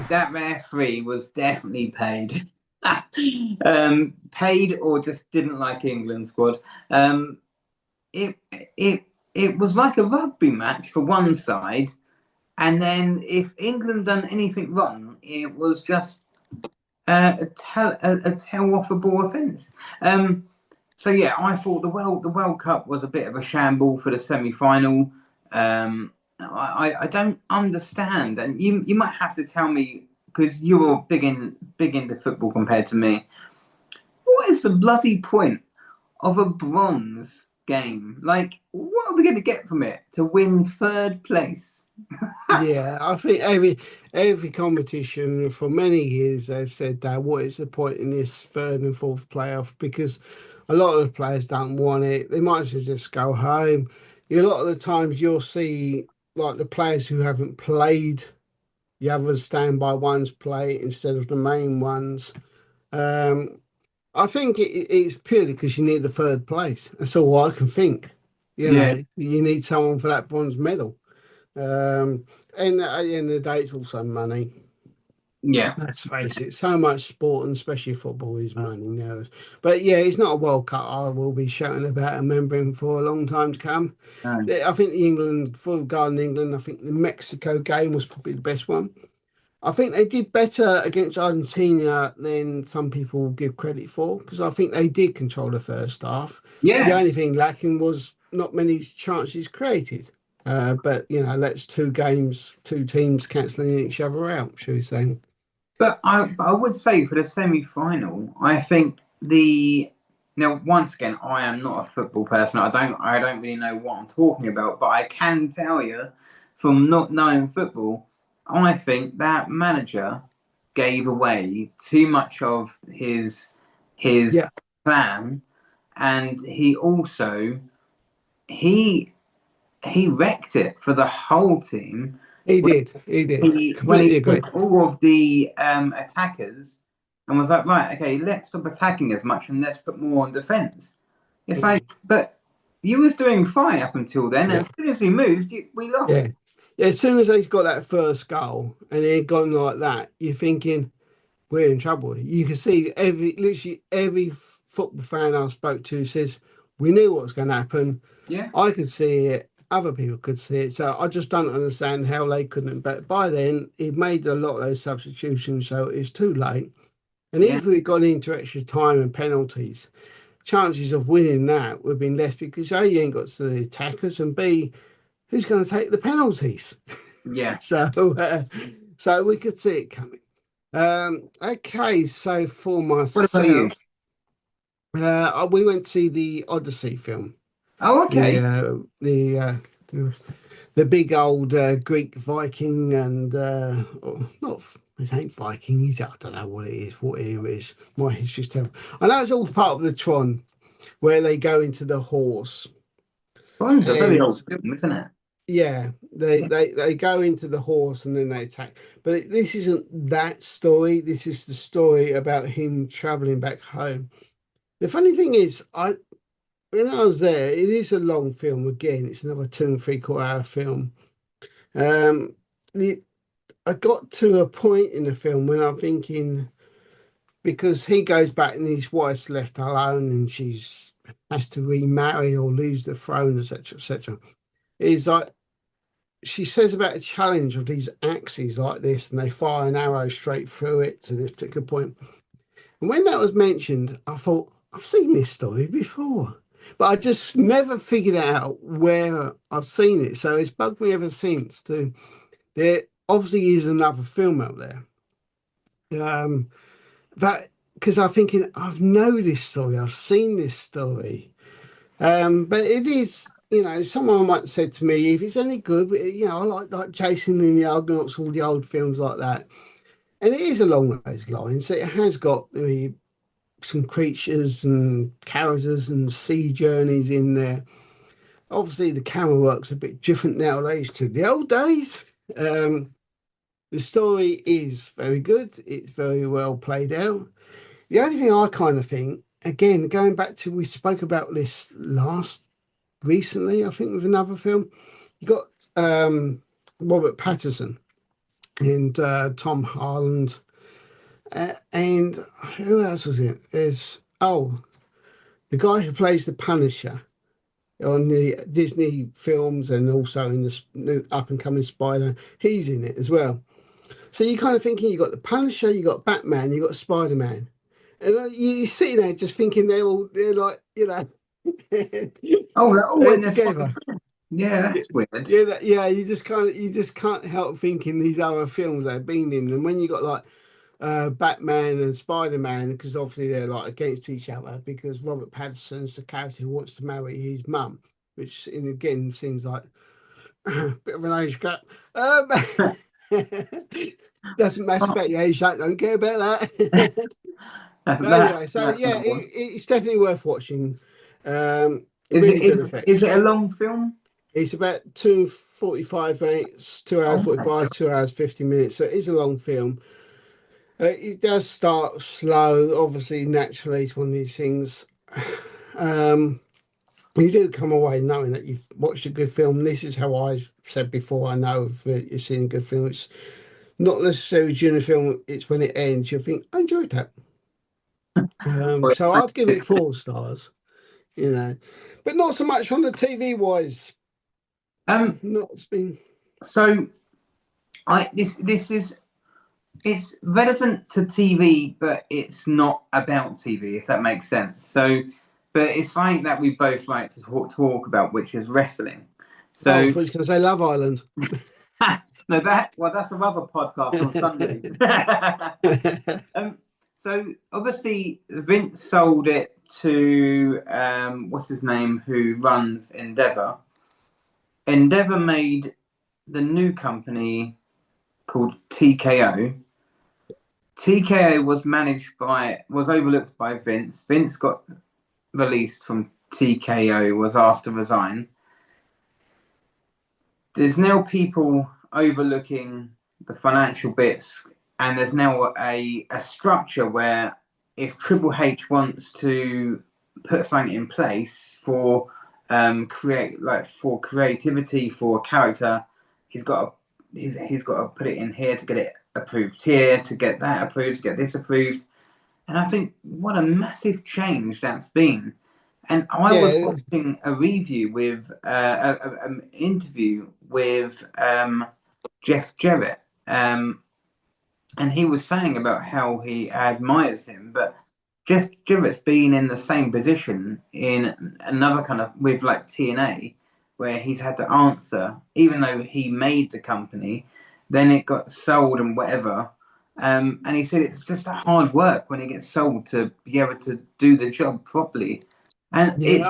That referee was definitely paid. Paid or just didn't like England squad. Um, it it it was like a rugby match for one side, and then if England done anything wrong, it was just a tell off a ball offence. Um, so yeah, I thought the World Cup was a bit of a shamble for the semi final. I don't understand, and you might have to tell me because you're big into football compared to me. What is the bloody point of a bronze game? Like, what are we going to get from it to win third place? Yeah, I think every competition for many years they've said that what is the point in this third and fourth playoff because a lot of the players don't want it. They might as well just go home. A lot of the times you'll see like the players who haven't played the others stand by one's play instead of the main ones. Um, I think it's purely because you need the third place. That's all I can think. Yeah, You need someone for that bronze medal. Um, and at the end of the day, it's also money. yeah. Let's face it, so much sport and especially football is money now. But yeah, it's not a World Cup I will be shouting about and remembering for a long time to come. No. I think the England, for regarding England, I think the Mexico game was probably the best one. I think they did better against Argentina than some people give credit for because I think they did control the first half. The Yeah, only thing lacking was not many chances created. But that's two games, two teams cancelling each other out, shall we say? but I would say for the semi-final, I think the now once again I am not a football person. I don't really know what I'm talking about, but I can tell you from not knowing football, I think that manager gave away too much of his Yeah, plan, and he he wrecked it for the whole team he did. He did. when he Completely agree. took all of the attackers and was like, right, okay, let's stop attacking as much and let's put more on defense. It's like, Mm. but you was doing fine up until then, and Yeah, as soon as he moved, we yeah. lost. Yeah, as soon as they got that first goal and it gone like that, you're thinking, we're in trouble. You can see literally every football fan I spoke to says we knew what was going to happen. Yeah, I could see it. Other people could see it. So I just don't understand how they couldn't. But by then, he made a lot of those substitutions, so it's too late. And yeah, if we got into extra time and penalties, chances of winning that would have been less because A, you ain't got to the attackers, and B, who's going to take the penalties? yeah. So, so we could see it coming. Okay, so for What about you? myself, we went to see the Odyssey film, Oh, the okay. uh, the uh, the, the big old Greek Viking and not it ain't Viking, is it? I don't know what it is, what era it is. My history's terrible. I know it's all part of the Tron where they go into the horse Bones a very and old film, isn't it? yeah, Yeah, they go into the horse and then they attack. But this isn't that story. This is the story about him traveling back home. The funny thing is, I when I was there, it is a long film. Again, it's another 2 and 3/4 hour film. Um, the, I got to a point in the film when I'm thinking because he goes back and his wife's left alone and she's has to remarry or lose the throne, etc., etc. Is like she says about a challenge of these axes like this, and they fire an arrow straight through it to this particular point. And when that was mentioned, I thought, I've seen this story before, but I just never figured out where I've seen it. So it's bugged me ever since. There obviously is another film out there. That because I'm thinking I've know this story, I've seen this story. But it is, someone might said to me, if it's any good, I like Jason and the Argonauts, all the old films like that. And it is along those lines. So it has got some creatures and characters and sea journeys in there. Obviously, the camera work's a bit different nowadays to the old days. Um, the story is very good. It's very well played out. The only thing I kind of think, again, going back to we spoke about this last recently, I think with another film, you got Robert Patterson, and Tom Holland, and who else was it? There's the guy who plays the Punisher on the Disney films and also in the new up and coming Spider. He's in it as well. So you're kind of thinking you got the Punisher, you got Batman, you got Spider Man, and you're sitting there just thinking they're like Oh, they're all they're in this together. one. Yeah, that's weird. Yeah, yeah. You just can't help thinking these other films they've been in, and when you got like Batman and Spider Man, because obviously they're like against each other because Robert Pattinson's the character who wants to marry his mum, which again seems like a bit of an age gap. Um, doesn't matter about your age, I don't care about that. But anyway, so That's yeah, another one. it's definitely worth watching. Is it Really good is effects. it a long film? It's about 2:45 minutes, 2 hours Oh, okay. 45, 2 hours 50 minutes. So it is a long film. It does start slow, obviously, naturally, it's one of these things. Um, you do come away knowing that you've watched a good film. This is how I said before. I know if you've seen a good film. It's not necessarily during the film, it's when it ends. You think, I enjoyed that. Well, So I'd give it 4 stars, you know, but not so much on the TV wise. Um, Not it's been. so this is it's relevant to TV, but it's not about TV, if that makes sense. So, but it's something that we both like to talk about, which is wrestling. Oh, I So, thought you was going to say Love Island. no, that's another podcast on Sundays. um, so obviously Vince sold it to what's his name, who runs Endeavor. Endeavor made the new company called TKO. TKO was overlooked by Vince. Vince got released from TKO, was asked to resign. There's now people overlooking the financial bits, and there's now a structure where if Triple H wants to put something in place for for creativity for a character, he's got to he's got to put it in here to get it approved here, to get that approved, to get this approved. And I think what a massive change that's been. And I was Yeah, watching a review with an interview with Jeff Jarrett, and he was saying about how he admires him, but Jeff Jarrett's been in the same position in another kind of with like TNA, where he's had to answer, even though he made the company, then it got sold and whatever. And he said it's just a hard work when it gets sold to be able to do the job properly. And yeah. it's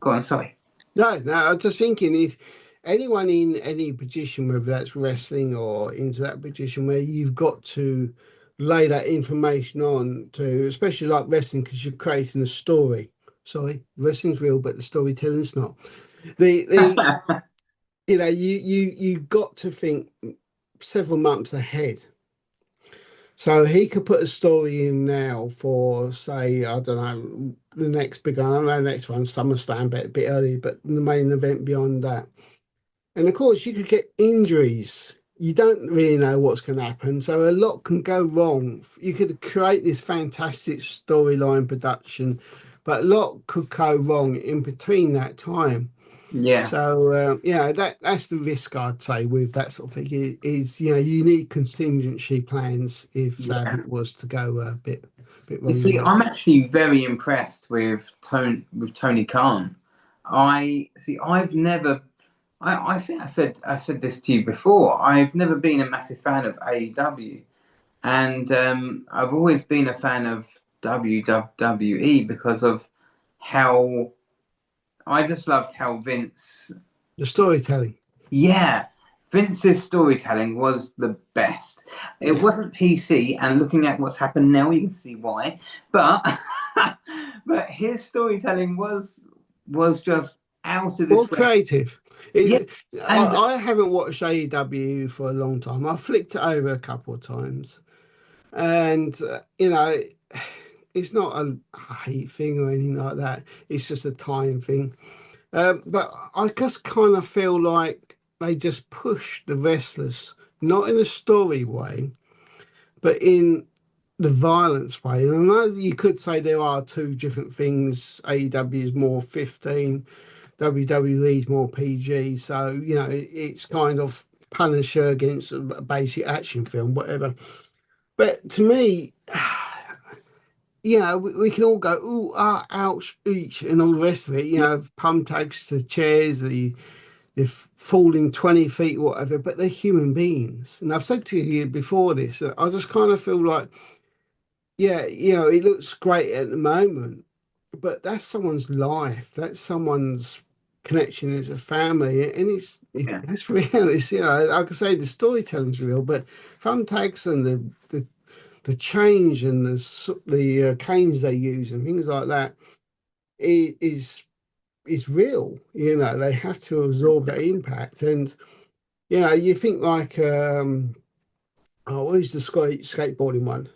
go on, sorry. No. I'm just thinking if anyone in any position, whether that's wrestling or into that position where you've got to lay that information on to, especially like wrestling, because you're creating a story. Sorry, wrestling's real, but the storytelling's not. The you got to think several months ahead. So he could put a story in now for, say, I don't know, the next big one. I don't know, the next one, SummerSlam, a bit early, but the main event beyond that. And of course, you could get injuries. You don't really know what's going to happen. So a lot can go wrong. You could create this fantastic storyline production, but a lot could go wrong in between that time. Yeah. So yeah, that's the risk I'd say with that sort of thing is you need contingency plans if Yeah. something was to go a bit You wrong with see, it. I'm actually very impressed with Tony Khan. I see. I've never. I think I said this to you before. I've never been a massive fan of AEW, and I've always been a fan of WWE because of how I just loved how Vince. The storytelling. Yeah, Vince's storytelling was the best. It Yeah. wasn't PC, and looking at what's happened now, you can see why. But but his storytelling was just out of More this way. creative. Yeah, It, and I haven't watched AEW for a long time. I flicked it over a couple of times, and it's not a hate thing or anything like that. It's just a time thing. But I just kind of feel like they just push the wrestlers, not in a story way, but in the violence way. And I know you could say there are two different things. AEW is more 15, WWE is more PG. So, it's kind of Punisher against a basic action film, whatever. But to me, we can all go, ooh, ah, ouch, each, and all the rest of it, pump tags to chairs, they're falling 20 feet or whatever, but they're human beings. And I've said to you before this, that I just kind of feel like, yeah, it looks great at the moment, but that's someone's life. That's someone's connection as a family. And Yeah, that's real. It's, like I say, the storytelling's real, but thumbtacks and the change and the canes they use and things like that is real. They have to absorb that impact. And, you think like, who's the skateboarding one?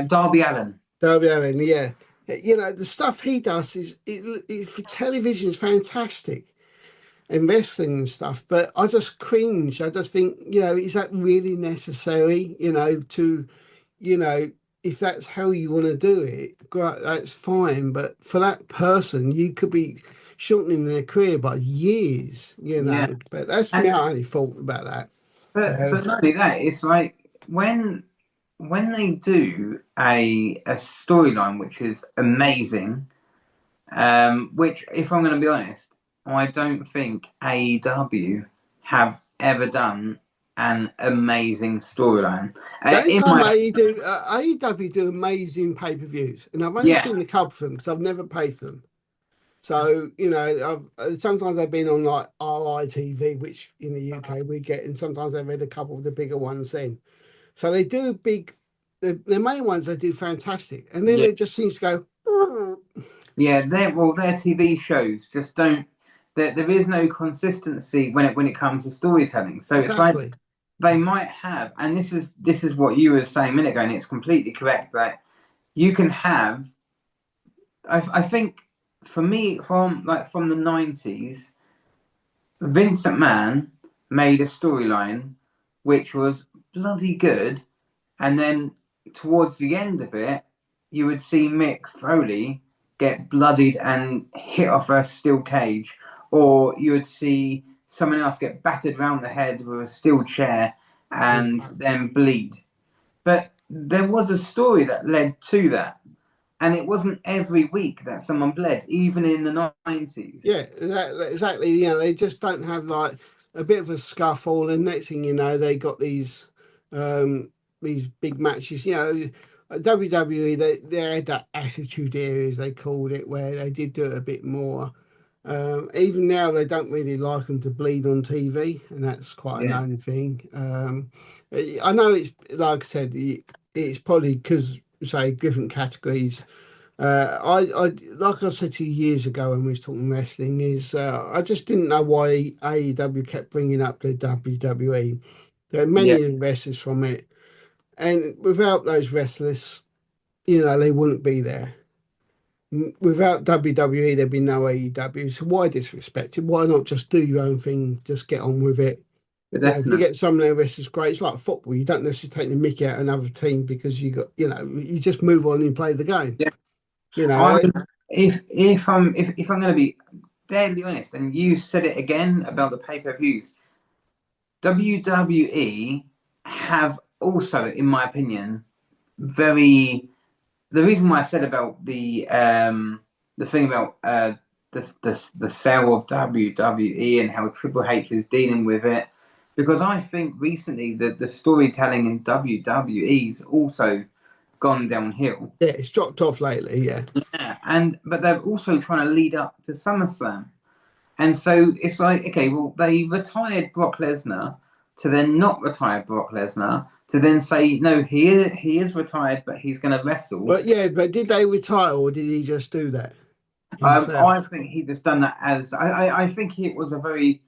Darby Allin. Darby Allin, yeah. The stuff he does is for television is fantastic and wrestling and stuff, but I just cringe. I just think, is that really necessary? You know, if that's how you want to do it, great, that's fine. But for that person, you could be shortening their career by years, Yeah, But that's my and only fault about that. So but not only that, it's like when they do a storyline which is amazing, which if I'm going to be honest, I don't think AEW have ever done an amazing storyline. the only In time my AEW do amazing pay-per-views, and I've only Yeah, seen a couple of them because I've never paid for them. So, sometimes they've been on like RITV, which in the UK we get, and sometimes they've had a couple of the bigger ones then. So they do the main ones they do fantastic. And then yeah, it just seems to go, "Mm." yeah. Their TV shows just don't. There is no consistency when it comes to storytelling. So it's like Exactly. they might have, and this is what you were saying a minute ago, and it's completely correct that you can have. I think for me, from the 90s, Vince McMahon made a storyline which was bloody good, and then towards the end of it, you would see Mick Foley get bloodied and hit off a steel cage, or you would see someone else get battered around the head with a steel chair and Mm. then bleed. But there was a story that led to that, and it wasn't every week that someone bled, even in the 90s. Yeah, exactly. They just don't have like a bit of a scuffle, and next thing you know, they got these big matches. WWE they had that attitude era, as they called it, where they did do it a bit more. Even now, they don't really like them to bleed on TV, and that's quite a Yeah, known thing. I know it's like I said, it's probably because say different categories. I like I said to you years ago when we was talking wrestling is I just didn't know why AEW kept bringing up the WWE. There are yeah, many wrestlers from it, and without those wrestlers, they wouldn't be there. Without WWE, there'd be no AEW. So why disrespect it? Why not just do your own thing? Just get on with it. but If you definitely. get some of their wrestlers great, it's like football. You don't necessarily take the mickey out of another team because you just move on and play the game. Yeah, You I know, if I'm going to be deadly honest, and you said it again about the pay-per-views, WWE have also, in my opinion, very. The reason why I said about the thing about the sale of WWE and how Triple H is dealing with it, because I think recently the storytelling in WWE's also gone downhill. yeah, it's dropped off lately. Yeah, Yeah, and but they're also trying to lead up to SummerSlam. And so it's like, okay, well, they retired Brock Lesnar to then not retire Brock Lesnar to then say, no, he is retired, but he's going to wrestle. but did they retire or did he just do that I himself think he just done that as I think it was a very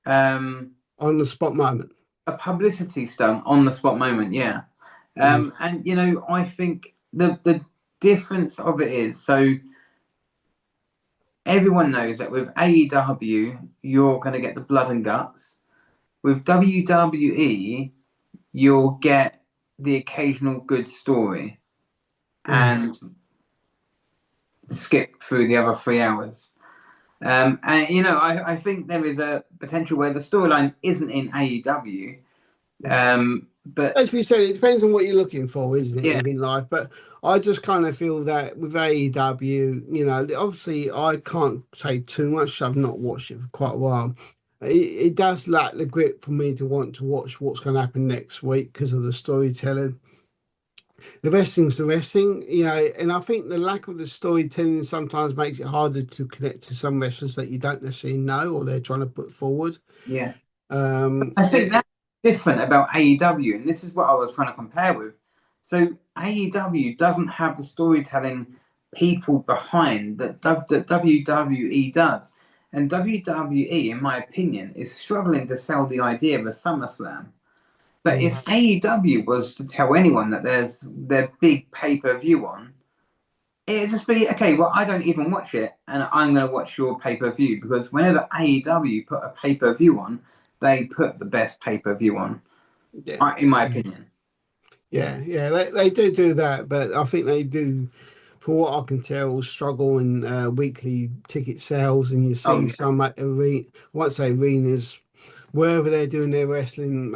um, on the spot moment? a publicity stunt on the spot moment, yeah. Mm. And I think the difference of it is so everyone knows that with AEW, you're going to get the blood and guts. With WWE, you'll get the occasional good story Mm. and skip through the other 3 hours. And I think there is a potential where the storyline isn't in AEW, but As we said, it depends on what you're looking for, isn't it, yeah, in life? But I just kind of feel that with AEW, obviously I can't say too much. I've not watched it for quite a while. It does lack the grip for me to want to watch what's going to happen next week because of the storytelling. The wrestling's the wrestling, and I think the lack of the storytelling sometimes makes it harder to connect to some wrestlers that you don't necessarily know or they're trying to put forward. yeah. Um, I think it, that's different about AEW, and this is what I was trying to compare with. So AEW doesn't have the storytelling people behind that WWE does. And WWE, in my opinion, is struggling to sell the idea of a SummerSlam. But mm, if AEW was to tell anyone that there's their big pay-per-view on, it'd just be okay. Well, I don't even watch it, and I'm going to watch your pay-per-view because whenever AEW put a pay-per-view on, they put the best pay-per-view on, yeah. in my opinion. Yeah, they do that, but I think they do, for what I can tell, struggle in weekly ticket sales, and you Oh see yeah, some at arena, I won't say arenas, wherever they're doing their wrestling,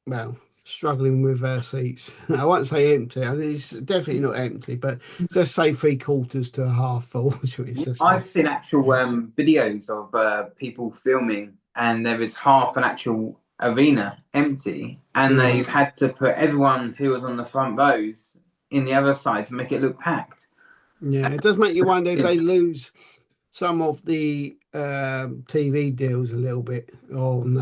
well, struggling with seats. I won't say empty. I mean, it's definitely not empty, but just say three quarters to a half full, should we just say? I've seen actual videos of people filming, and there is half an actual arena empty, and Mm. they've had to put everyone who was on the front rows in the other side to make it look packed. Yeah, it does make you wonder if Yeah. they lose some of the TV deals a little bit on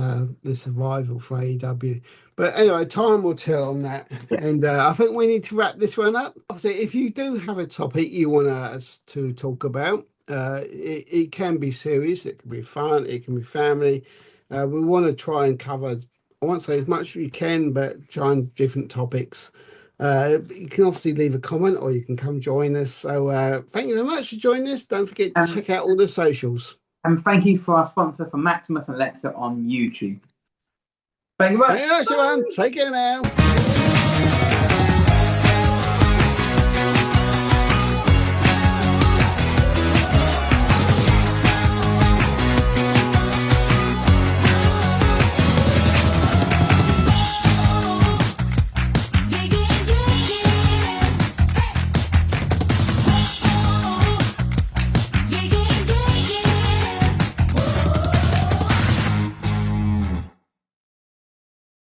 the survival for AEW. But anyway, time will tell on that. And I think we need to wrap this one up. Obviously, if you do have a topic you want us to talk about, it can be serious, it can be fun, it can be family. We want to try and cover, I won't say as much as you can, but try and different topics. You can obviously leave a comment or you can come join us. So thank you very much for joining us. Don't forget to Um, check out all the socials. and thank you for our sponsor for Maximus and Lexa on YouTube. Thank you Thank much. you, everyone. Take care now.